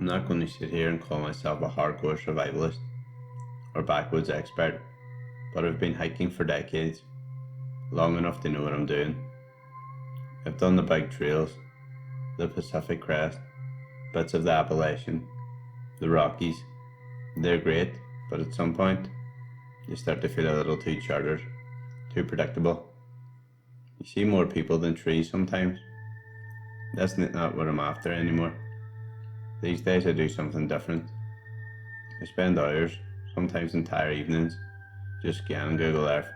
I'm not going to sit here and call myself a hardcore survivalist or backwoods expert, but I've been hiking for decades, long enough to know what I'm doing. I've done the big trails, the Pacific Crest, bits of the Appalachian, the Rockies. They're great, but at some point, you start to feel a little too chartered, too predictable. You see more people than trees sometimes. That's not what I'm after anymore. These days I do something different. I spend hours, sometimes entire evenings, just scanning Google Earth,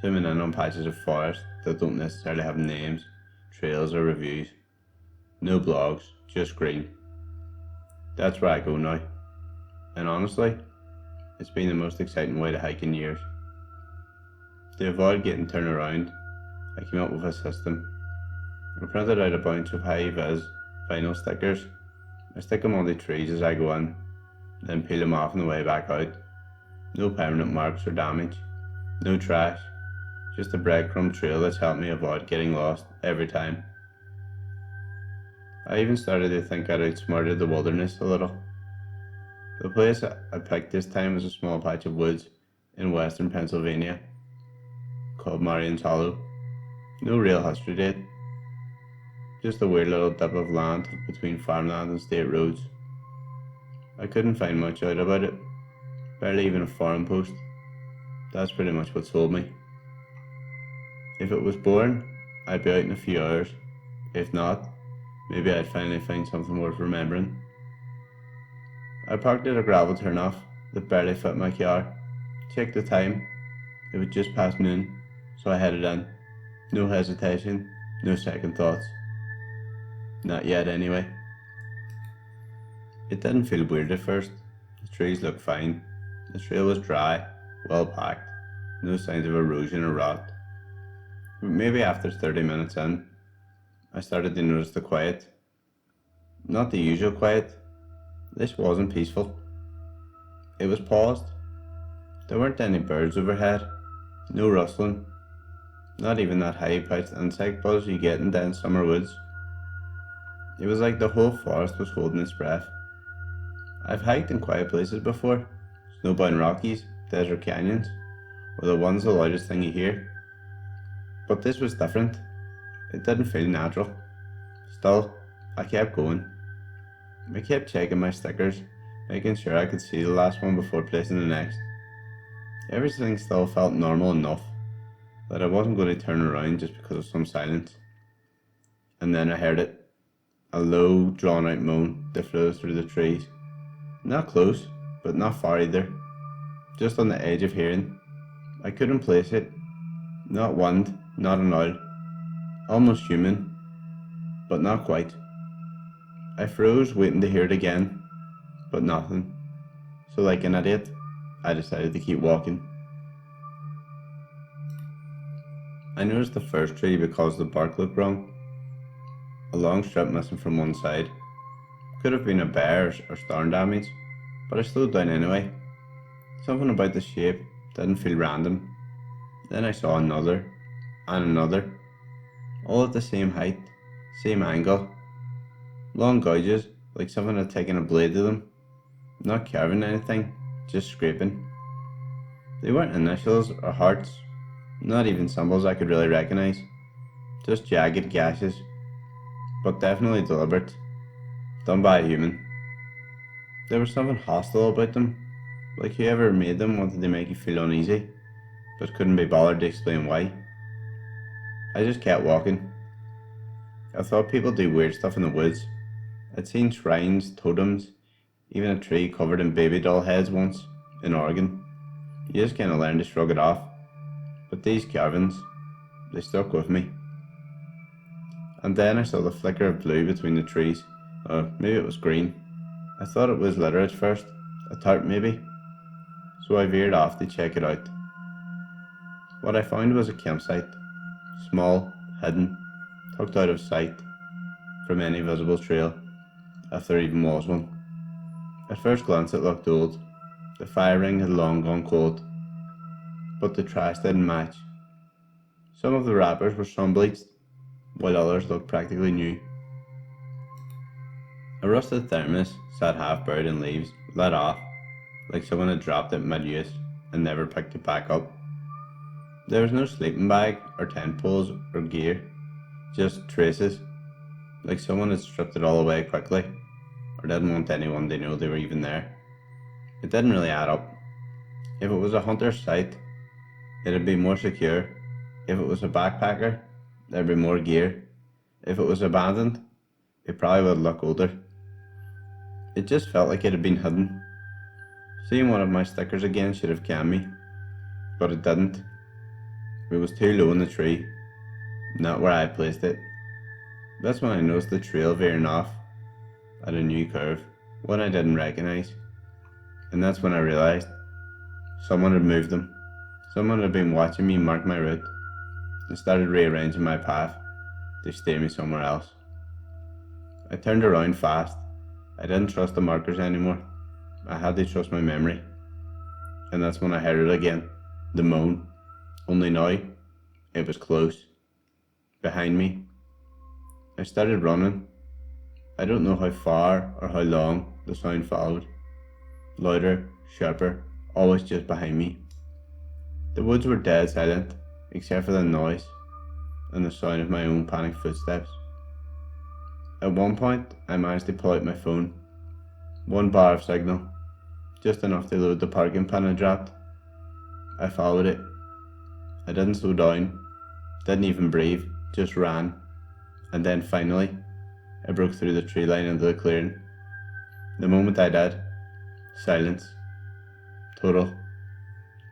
zooming in on patches of forest that don't necessarily have names, trails or reviews. No blogs, just green. That's where I go now. And honestly, it's been the most exciting way to hike in years. To avoid getting turned around, I came up with a system. I printed out a bunch of high-vis vinyl stickers. I stick them on the trees as I go in, then peel them off on the way back out. No permanent marks or damage, no trash, just a breadcrumb trail that's helped me avoid getting lost every time. I even started to think I'd outsmarted the wilderness a little. The place I picked this time was a small patch of woods in western Pennsylvania called Marion's Hollow. No real history to it, just a weird little dip of land between farmland and state roads. I couldn't find much out about it, barely even a forum post. That's pretty much what sold me. If it was boring, I'd be out in a few hours. If not, maybe I'd finally find something worth remembering. I parked at a gravel turnoff that barely fit my car. Checked the time. It was just past noon, so I headed in. No hesitation, no second thoughts. Not yet, anyway. It didn't feel weird at first. The trees looked fine. The trail was dry, well packed, no signs of erosion or rot. But maybe after 30 minutes in, I started to notice the quiet. Not the usual quiet. This wasn't peaceful. It was paused. There weren't any birds overhead, no rustling, not even that high-pitched insect buzz you get in dense summer woods. It was like the whole forest was holding its breath. I've hiked in quiet places before, snowbound Rockies, desert canyons, where the one's the loudest thing you hear. But this was different. It didn't feel natural. Still, I kept going. I kept checking my stickers, making sure I could see the last one before placing the next. Everything still felt normal enough that I wasn't going to turn around just because of some silence. And then I heard it. A low, drawn-out moan that flows through the trees. Not close, but not far either. Just on the edge of hearing. I couldn't place it. Not wind, not an owl. Almost human, but not quite. I froze, waiting to hear it again, but nothing. So like an idiot, I decided to keep walking. I noticed the first tree because the bark looked wrong. A long strip missing from one side. Could have been a bear or storm damage, but I slowed down anyway. Something about the shape didn't feel random. Then I saw another, and another, all at the same height, same angle. Long gouges, like someone had taken a blade to them. Not carving anything, just scraping. They weren't initials or hearts, not even symbols I could really recognise. Just jagged gashes, but definitely deliberate, done by a human. There was something hostile about them, like whoever made them wanted to make you feel uneasy, but couldn't be bothered to explain why. I just kept walking. I thought people do weird stuff in the woods. I'd seen shrines, totems, even a tree covered in baby doll heads once, in Oregon. You just kinda learn to shrug it off. But these carvings, they stuck with me. And then I saw the flicker of blue between the trees. Maybe it was green. I thought it was litter at first, a tarp maybe. So I veered off to check it out. What I found was a campsite. Small, hidden, tucked out of sight from any visible trail, if there even was one. At first glance it looked old. The fire ring had long gone cold. But the trash didn't match. Some of the wrappers were sun bleached, while others looked practically new. A rusted thermos sat half buried in leaves, let off, like someone had dropped it mid-use and never picked it back up. There was no sleeping bag or tent poles or gear, just traces, like someone had stripped it all away quickly, or didn't want anyone to know they were even there. It didn't really add up. If it was a hunter's site, it'd be more secure. If it was a backpacker, there'd be more gear. If it was abandoned, it probably would look older. It just felt like it had been hidden. Seeing one of my stickers again should have canned me, but it didn't. It was too low in the tree, not where I placed it. That's when I noticed the trail veering off at a new curve, one I didn't recognise. And that's when I realised someone had moved them. Someone had been watching me mark my route and started rearranging my path to steer me somewhere else. I turned around fast. I didn't trust the markers anymore. I had to trust my memory. And that's when I heard it again, the moan. Only now, it was close. Behind me. I started running. I don't know how far or how long the sound followed. Louder, sharper, always just behind me. The woods were dead silent, except for the noise and the sound of my own panicked footsteps. At one point, I managed to pull out my phone. One bar of signal, just enough to load the parking pin I dropped. I followed it. I didn't slow down, didn't even breathe, just ran. And then finally, I broke through the tree line into the clearing. The moment I did, silence. Total.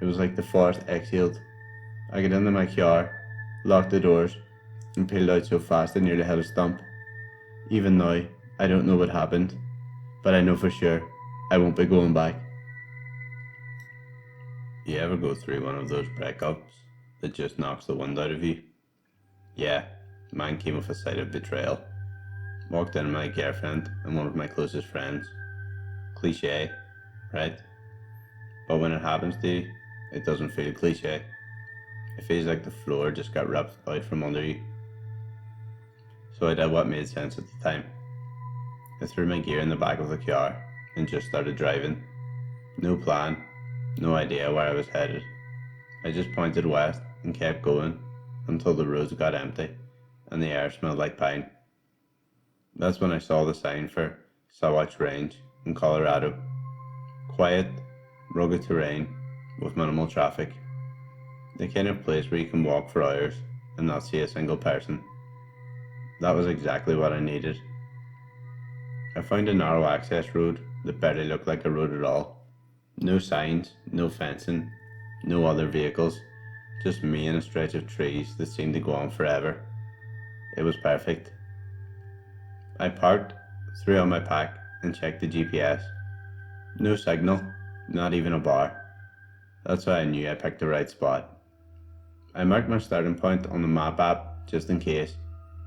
It was like the forest exhaled. I got into my car, locked the doors, and peeled out so fast I nearly had a stump. Even now, I don't know what happened, but I know for sure I won't be going back. You ever go through one of those breakups that just knocks the wind out of you? Yeah, mine came with a sight of betrayal. Walked in my girlfriend and one of my closest friends. Cliche, right? But when it happens to you, it doesn't feel cliche. It feels like the floor just got ripped out from under you. So I did what made sense at the time. I threw my gear in the back of the car and just started driving. No plan, no idea where I was headed. I just pointed west and kept going until the roads got empty and the air smelled like pine. That's when I saw the sign for Sawatch Range in Colorado. Quiet, rugged terrain with minimal traffic. The kind of place where you can walk for hours and not see a single person. That was exactly what I needed. I found a narrow access road that barely looked like a road at all. No signs, no fencing, no other vehicles, just me and a stretch of trees that seemed to go on forever. It was perfect. I parked, threw on my pack, and checked the GPS. No signal, not even a bar. That's how I knew I picked the right spot. I marked my starting point on the map app just in case,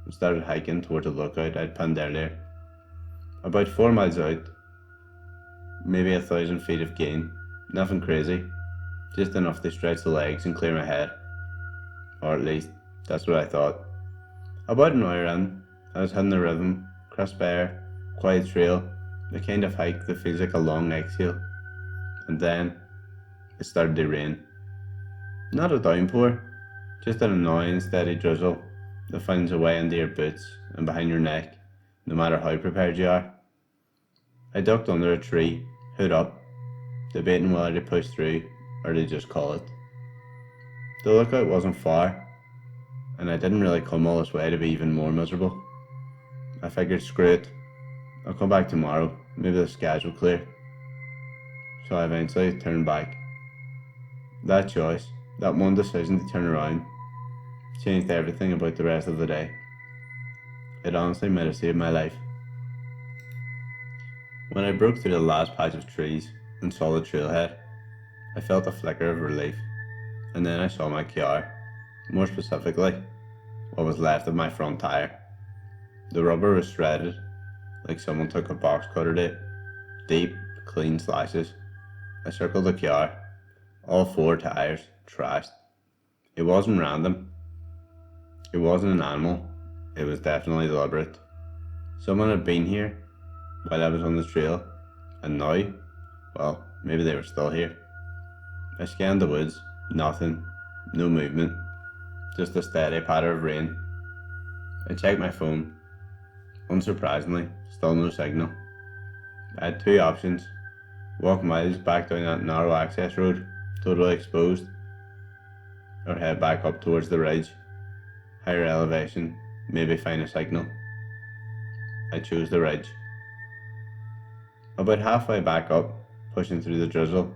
and started hiking towards a lookout I'd pinned earlier. About 4 miles out, maybe 1,000 feet of gain, nothing crazy, just enough to stretch the legs and clear my head. Or at least, that's what I thought. About an hour in, I was hitting the rhythm, crisp air, quiet trail, the kind of hike that feels like a long exhale. And then, it started to rain. Not a downpour, just an annoying steady drizzle that finds a way into your boots and behind your neck, no matter how prepared you are. I ducked under a tree, hood up, debating whether to push through or to just call it. The lookout wasn't far, and I didn't really come all this way to be even more miserable. I figured, screw it, I'll come back tomorrow, maybe the skies will clear. So I eventually turned back. That choice, that one decision to turn around, changed everything about the rest of the day. It honestly might have saved my life. When I broke through the last patch of trees and saw the trailhead, I felt a flicker of relief, and then I saw my car, more specifically, what was left of my front tire. The rubber was shredded, like someone took a box cutter to it, deep, clean slashes. I circled the car, all 4 tires, trashed. It wasn't random. It wasn't an animal. It was definitely deliberate. Someone had been here, while I was on the trail, and now, well, maybe they were still here. I scanned the woods, nothing, no movement, just a steady patter of rain. I checked my phone. Unsurprisingly, still no signal. I had two options: walk miles back down that narrow access road, totally exposed, or head back up towards the ridge, higher elevation, maybe find a signal. I chose the ridge. About halfway back up, pushing through the drizzle,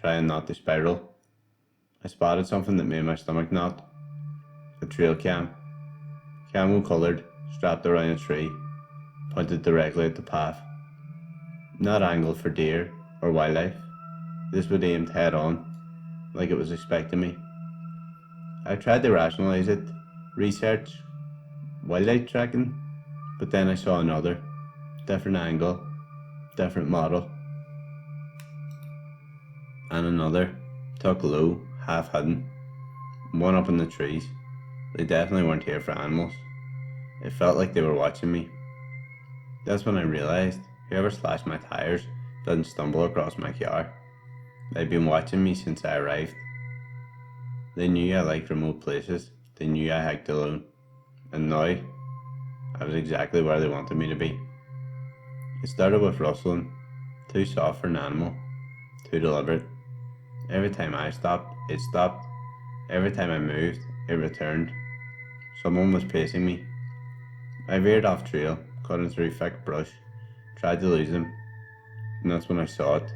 trying not to spiral, I spotted something that made my stomach knot. A trail cam, camo coloured, strapped around a tree, pointed directly at the path. Not angled for deer or wildlife, this was aimed head on, like it was expecting me. I tried to rationalise it, research, wildlife tracking, but then I saw another, different angle, different model, and another, tucked low, half hidden, one up in the trees. They definitely weren't here for animals. It felt like they were watching me. That's when I realised whoever slashed my tyres didn't stumble across my car. They'd been watching me since I arrived. They knew I liked remote places, they knew I hiked alone, and now I was exactly where they wanted me to be. It started with rustling, too soft for an animal, too deliberate. Every time I stopped, it stopped. Every time I moved, it returned. Someone was pacing me. I veered off trail, cutting through thick brush, tried to lose them, and that's when I saw it.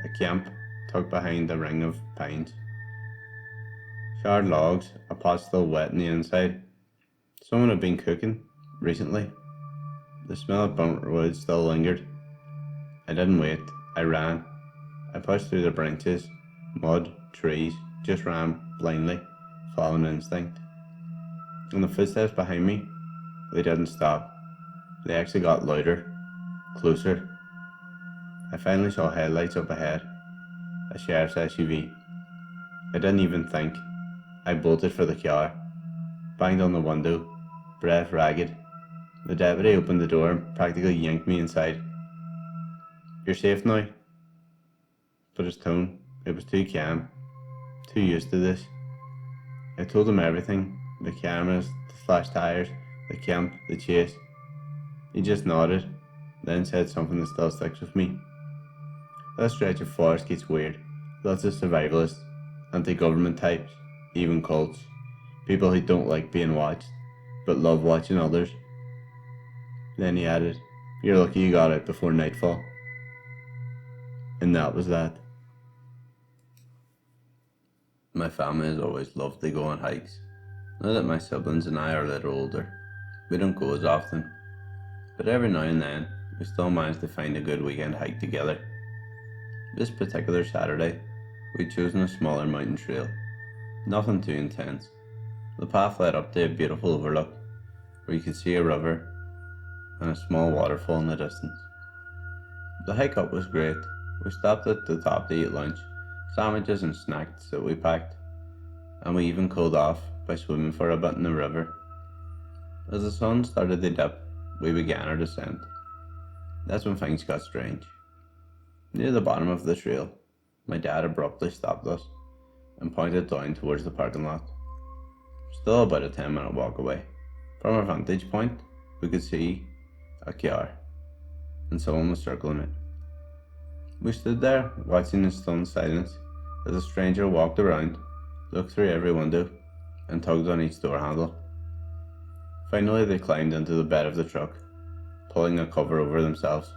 A camp tucked behind a ring of pines. Charred logs, a pot still wet on the inside. Someone had been cooking, recently. The smell of burnt wood still lingered. I didn't wait, I ran. I pushed through the branches, mud, trees, just ran blindly, following instinct. And the footsteps behind me, they didn't stop. They actually got louder, closer. I finally saw headlights up ahead, a sheriff's SUV. I didn't even think. I bolted for the car, banged on the window, breath ragged. The deputy opened the door and practically yanked me inside. "You're safe now." But his tone, it was too calm, too used to this. I told him everything, the cameras, the flash tires, the camp, the chase. He just nodded, then said something that still sticks with me. That stretch of forest gets weird. Lots of survivalists, anti-government types, even cults. People who don't like being watched, but love watching others. Then he added, "You're lucky you got out before nightfall." And that was that. My family has always loved to go on hikes. Now that my siblings and I are a little older, we don't go as often. But every now and then, we still manage to find a good weekend hike together. This particular Saturday, we'd chosen a smaller mountain trail. Nothing too intense. The path led up to a beautiful overlook, where you could see a river and a small waterfall in the distance. The hike up was great. We stopped at the top to eat lunch, sandwiches and snacks that we packed, and we even cooled off by swimming for a bit in the river. As the sun started to dip, we began our descent. That's when things got strange. Near the bottom of the trail, my dad abruptly stopped us and pointed down towards the parking lot. Still about a 10-minute walk away. From our vantage point, we could see a car, and someone was circling it. We stood there, watching in stunned silence, as a stranger walked around, looked through every window, and tugged on each door handle. Finally, they climbed into the bed of the truck, pulling a cover over themselves.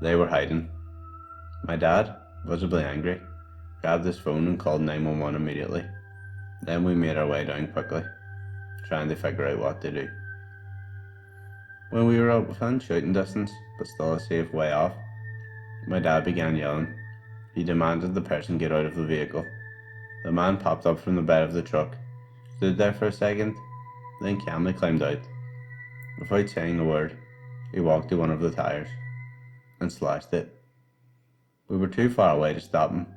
They were hiding. My dad, visibly angry, grabbed his phone and called 911 immediately. Then we made our way down quickly, trying to figure out what to do. When we were within shouting distance, but still a safe way off, my dad began yelling. He demanded the person get out of the vehicle. The man popped up from the bed of the truck, stood there for a second, then calmly climbed out. Without saying a word, he walked to one of the tires and slashed it. We were too far away to stop him.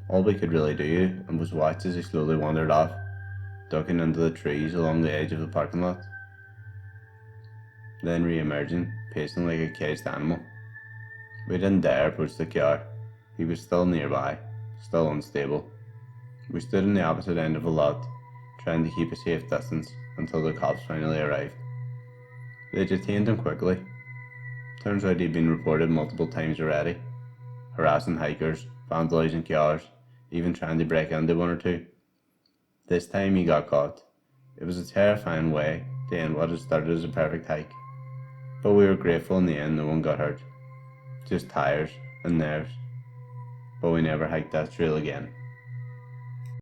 All we could really do was watch as he slowly wandered off, ducking into the trees along the edge of the parking lot. then re-emerging, pacing like a caged animal. We didn't dare approach the car. He was still nearby, still unstable. We stood on the opposite end of a lot, trying to keep a safe distance until the cops finally arrived. They detained him quickly. Turns out he'd been reported multiple times already, harassing hikers, vandalising cars, even trying to break into one or two. This time he got caught. It was a terrifying way to end what had started as a perfect hike, but we were grateful in the end no one got hurt. Just tires and nerves. But we never hiked that trail again.